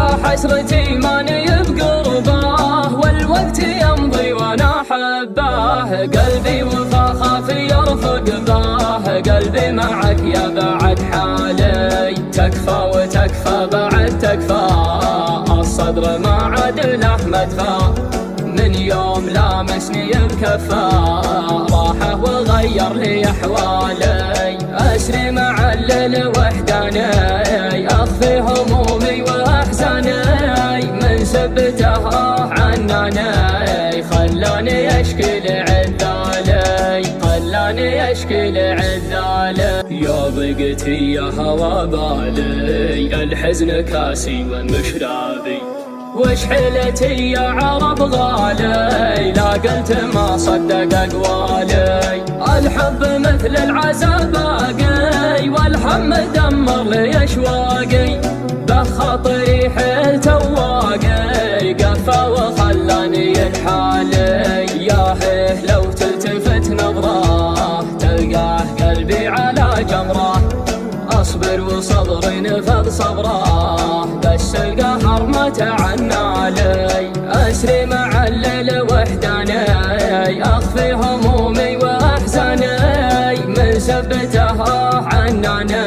يا حسرتي ماني بقربه، والوقت يمضي وانا احبه. قلبي وفا خاف يرفق به، قلبي معك يا بعد حالي. تكفى وتكفى بعد تكفى، الصدر ما عاد له مدفى. من يوم لامسني بكفى، راحه وغير لي احوالي. اسري مع الليل وحداني، اخفي همومي واحزاني. من سبته عناني، خلاني اشكي لعذالي، خلاني اشكي لعذالي. يا ضيقتي يا هوى بالي، الحزن كاسي ومشرابي. وش حيلتي يا عرب غالي، لا قلت ما صدق اقوالي. الحب مثل العذاب باقي، والهم دمر لي اشواقي. بخاطري حيل تواقي، قفا وخلاني لحالي. يا هيه لو تلتفت نظره، تلقاه قلبي على جمره. اصبر وصبري نفذ صبره، بس القهر ما تعنى لي. اسري مع الليل وحداني، اخفي همومي واحزاني. من سبته عناني،